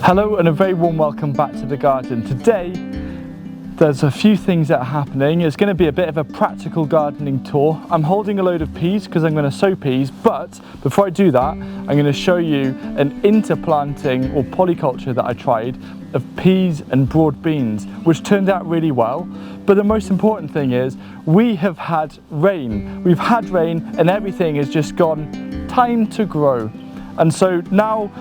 Hello and a very warm welcome back to the garden. Today there's a few things that are happening. It's going to be a bit of a practical gardening tour. I'm holding a load of peas because I'm going to sow peas, but before I do that I'm going to show you an interplanting or polyculture that I tried of peas and broad beans, which turned out really well. But the most important thing is we have had rain. We've had rain and everything has just gone time to grow. And so now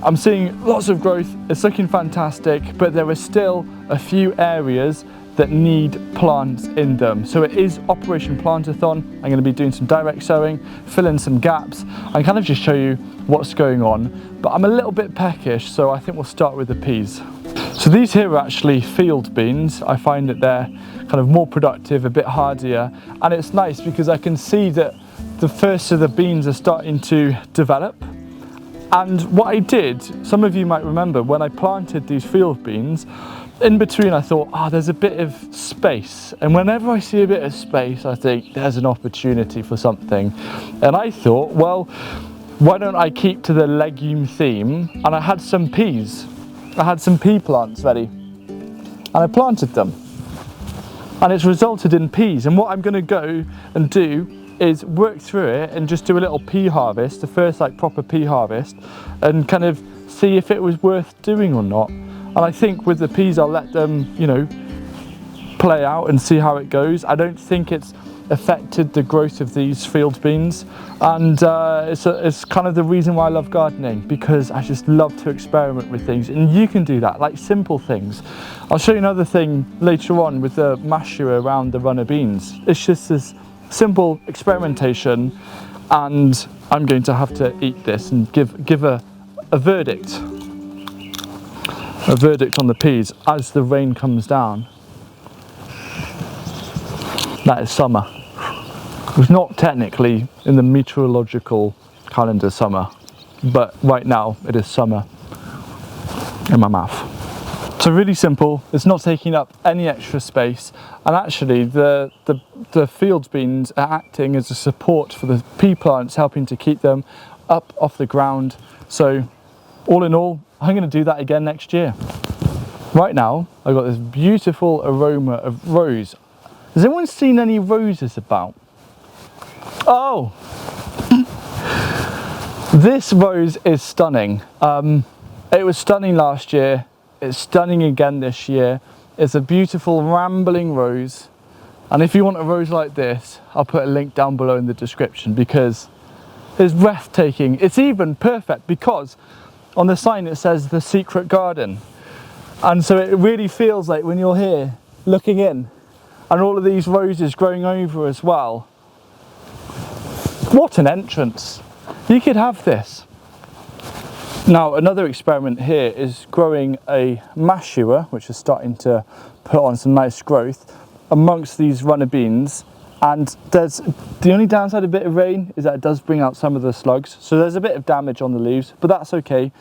I'm seeing lots of growth, it's looking fantastic, but there are still a few areas that need plants in them. So it is Operation Plantathon. I'm going to be doing some direct sowing, fill in some gaps, and kind of just show you what's going on. But I'm a little bit peckish, so I think we'll start with the peas. So these here are actually field beans. I find that they're kind of more productive, a bit hardier, and it's nice because I can see that the first of the beans are starting to develop. And what I did, some of you might remember, when I planted these field beans, in between I thought, there's a bit of space. And whenever I see a bit of space, I think there's an opportunity for something. And I thought, well, why don't I keep to the legume theme? And I had some peas. I had some pea plants ready. And I planted them. And it's resulted in peas. And what I'm going to go and do is work through it and just do a little pea harvest, the first like proper pea harvest, and kind of see if it was worth doing or not. And I think with the peas I'll let them, you know, play out and see how it goes. I don't think it's affected the growth of these field beans, and it's kind of the reason why I love gardening, because I just love to experiment with things, and you can do that, like simple things. I'll show you another thing later on with the masher around the runner beans. It's just this simple experimentation, and I'm going to have to eat this and give a verdict on the peas as the rain comes down. That is summer. It's not technically in the meteorological calendar summer, but right now it is summer in my mouth. So really simple, it's not taking up any extra space, and actually the field beans are acting as a support for the pea plants, helping to keep them up off the ground. So all in all, I'm going to do that again next year. Right now I've got this beautiful aroma of rose. Has anyone seen any roses about? Oh! This rose is stunning. It was stunning last year. It's stunning again this year. It's a beautiful rambling rose, and if you want a rose like this, I'll put a link down below in the description, because it's breathtaking. It's even perfect because on the sign it says the secret garden, and so it really feels like when you're here looking in and all of these roses growing over as well. What an entrance! You could have this. Now another experiment here is growing a masher, which is starting to put on some nice growth amongst these runner beans, and there's the only downside of a bit of rain is that it does bring out some of the slugs, so there's a bit of damage on the leaves, but that's okay.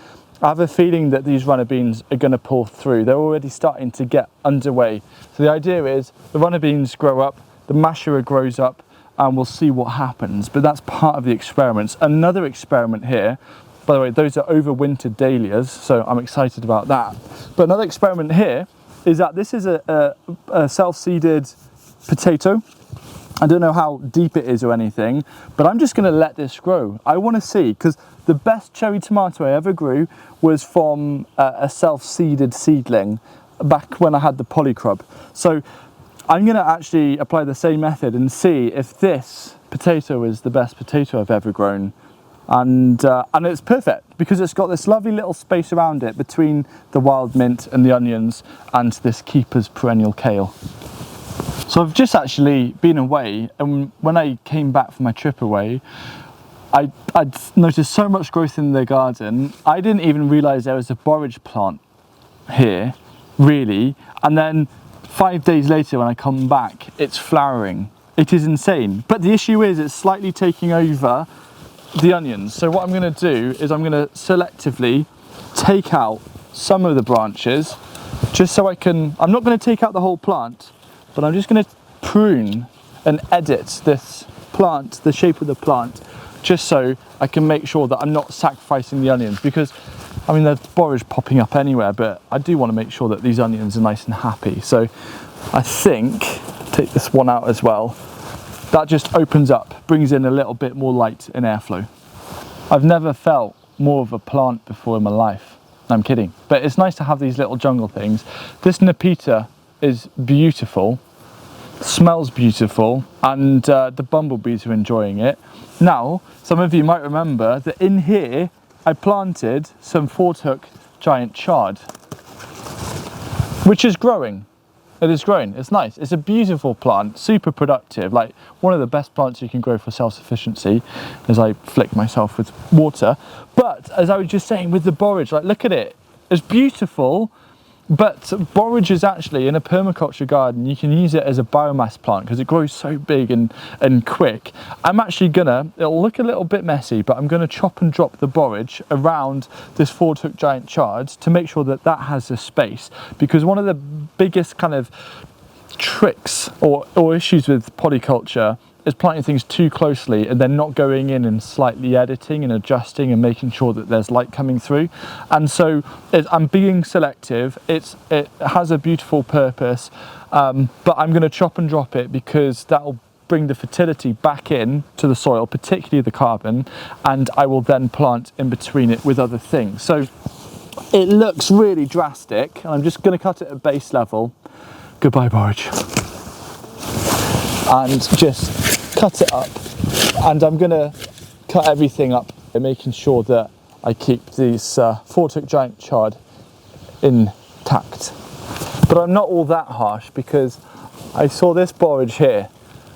I have a feeling that these runner beans are going to pull through. They're already starting to get underway. So the idea is the runner beans grow up, the masher grows up, and we'll see what happens, but that's part of the experiments. Another experiment here, by the way, those are overwintered dahlias, so I'm excited about that. But another experiment here is that this is a self-seeded potato. I don't know how deep it is or anything, but I'm just going to let this grow. I want to see, because the best cherry tomato I ever grew was from a self-seeded seedling back when I had the polycrop. So I'm going to actually apply the same method and see if this potato is the best potato I've ever grown. And it's perfect because it's got this lovely little space around it between the wild mint and the onions and this keeper's perennial kale. So I've just actually been away, and when I came back from my trip away, I'd noticed so much growth in the garden. I didn't even realise there was a borage plant here, really. And then 5 days later when I come back, it's flowering. It is insane. But the issue is it's slightly taking over the onions. So what I'm going to do is I'm going to selectively take out some of the branches, just so I'm not going to take out the whole plant, but I'm just going to prune and edit this plant, the shape of the plant, just so I can make sure that I'm not sacrificing the onions, because I mean, there's borage popping up anywhere, but I do want to make sure that these onions are nice and happy. So I think, take this one out as well, that just opens up, brings in a little bit more light and airflow. I've never felt more of a plant before in my life. No, I'm kidding. But it's nice to have these little jungle things. This Nepeta is beautiful, smells beautiful, and the bumblebees are enjoying it. Now, some of you might remember that in here, I planted some 4-hook giant chard, which is growing. It is growing, it's nice. It's a beautiful plant, super productive, like one of the best plants you can grow for self-sufficiency, as I flick myself with water. But as I was just saying with the borage, like look at it, it's beautiful, but borage is actually, in a permaculture garden, you can use it as a biomass plant because it grows so big and quick. I'm actually gonna, it'll look a little bit messy, but I'm gonna chop and drop the borage around this 4-hook giant chard to make sure that that has a space, because one of the biggest kind of tricks or issues with polyculture is planting things too closely and then not going in and slightly editing and adjusting and making sure that there's light coming through. And so I'm being selective. It has a beautiful purpose, but I'm going to chop and drop it because that'll bring the fertility back in to the soil, particularly the carbon, and I will then plant in between it with other things. So it looks really drastic, and I'm just going to cut it at base level. Goodbye, borage. And just cut it up, and I'm gonna cut everything up, making sure that I keep these 4-hook giant chard intact. But I'm not all that harsh, because I saw this borage here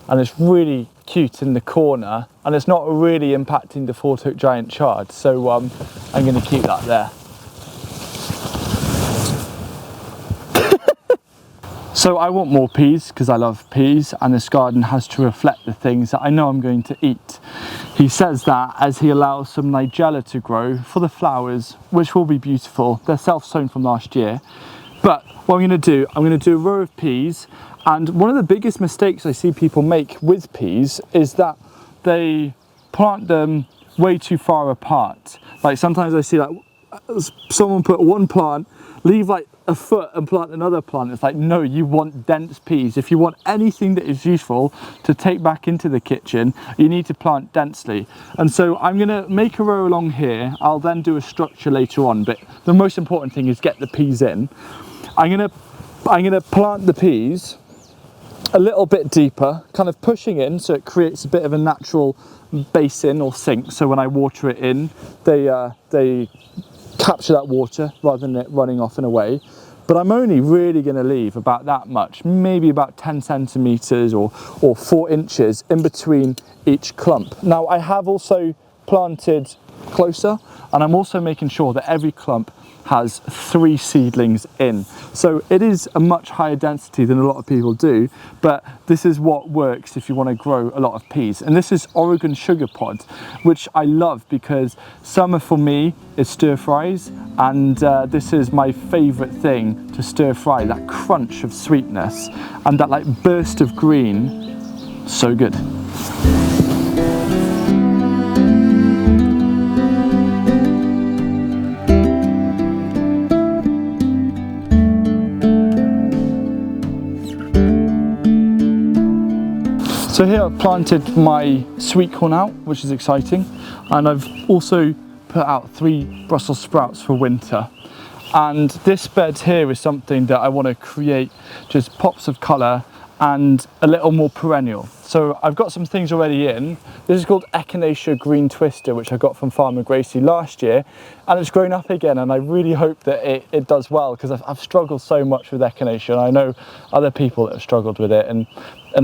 and it's really cute in the corner and it's not really impacting the 4-hook giant chard, so I'm gonna keep that there. So I want more peas because I love peas, and this garden has to reflect the things that I know I'm going to eat. He says that as he allows some nigella to grow for the flowers, which will be beautiful. They're self-sown from last year. But what I'm going to do a row of peas, and one of the biggest mistakes I see people make with peas is that they plant them way too far apart. Like sometimes I see like someone put one plant, leave like a foot and plant another plant. It's like, no, you want dense peas. If you want anything that is useful to take back into the kitchen, you need to plant densely. And so I'm gonna make a row along here. I'll then do a structure later on, but the most important thing is get the peas in. I'm gonna plant the peas a little bit deeper, kind of pushing in so it creates a bit of a natural basin or sink, so when I water it in, they capture that water rather than it running off and away. But I'm only really going to leave about that much, maybe about 10 centimeters or 4 inches in between each clump. Now I have also planted closer, and I'm also making sure that every clump has 3 seedlings in. So it is a much higher density than a lot of people do, but this is what works if you want to grow a lot of peas. And this is Oregon sugar pod, which I love because summer for me is stir fries, and this is my favorite thing to stir fry, that crunch of sweetness and that like burst of green. So good. So here I've planted my sweet corn out, which is exciting, and I've also put out 3 Brussels sprouts for winter. And this bed here is something that I want to create just pops of colour and a little more perennial. So I've got some things already in. This is called Echinacea Green Twister, which I got from Farmer Gracie last year, and it's grown up again, and I really hope that it does well, because I've struggled so much with Echinacea, and I know other people that have struggled with it, and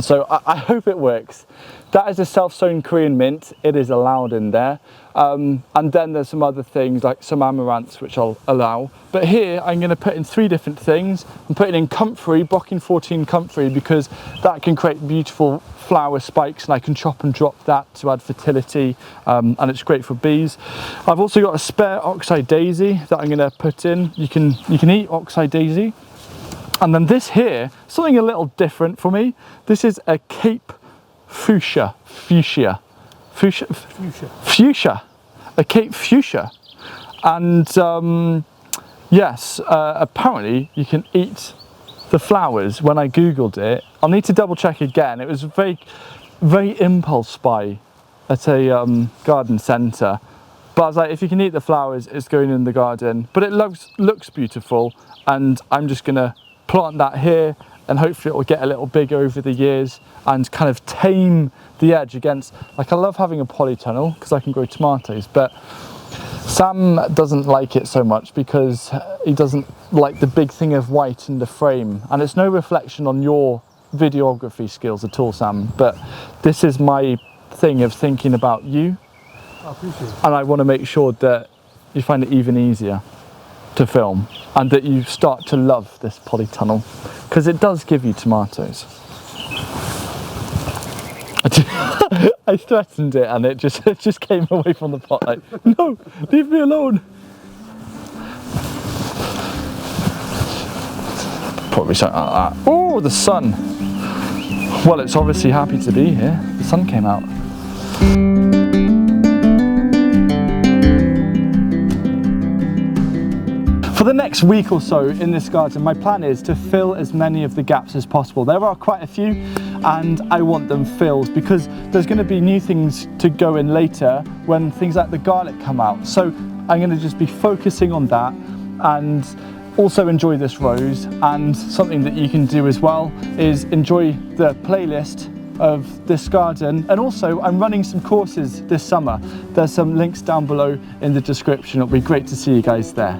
so I hope it works. That is a self-sown Korean mint. It is allowed in there. And then there's some other things like some amaranths, which I'll allow. But here I'm going to put in 3 different things. I'm putting in comfrey, Bocking 14 comfrey, because that can create beautiful flower spikes, and I can chop and drop that to add fertility, and it's great for bees. I've also got a spare oxeye daisy that I'm going to put in. You can eat oxeye daisy. And then this here, something a little different for me. This is a Cape fuchsia, a Cape fuchsia. And yes, apparently you can eat the flowers. When I googled it, I'll need to double check again. It was very impulse buy at a garden centre, but I was like, if you can eat the flowers, it's going in the garden. But it looks beautiful, and I'm just gonna plant that here, and hopefully it will get a little bigger over the years and kind of tame the edge against, like, I love having a polytunnel because I can grow tomatoes, but Sam doesn't like it so much because he doesn't like the big thing of white in the frame. And it's no reflection on your videography skills at all, Sam, but this is my thing of thinking about you. I appreciate it. And I want to make sure that you find it even easier to film and that you start to love this polytunnel, because it does give you tomatoes. I threatened it and it just came away from the pot like, no, leave me alone. Probably something like that. Oh, the sun. Well, it's obviously happy to be here. The sun came out. For the next week or so in this garden, my plan is to fill as many of the gaps as possible. There are quite a few, and I want them filled because there's going to be new things to go in later when things like the garlic come out. So I'm going to just be focusing on that and also enjoy this rose. And something that you can do as well is enjoy the playlist of this garden. And also I'm running some courses this summer. There's some links down below in the description. It'll be great to see you guys there.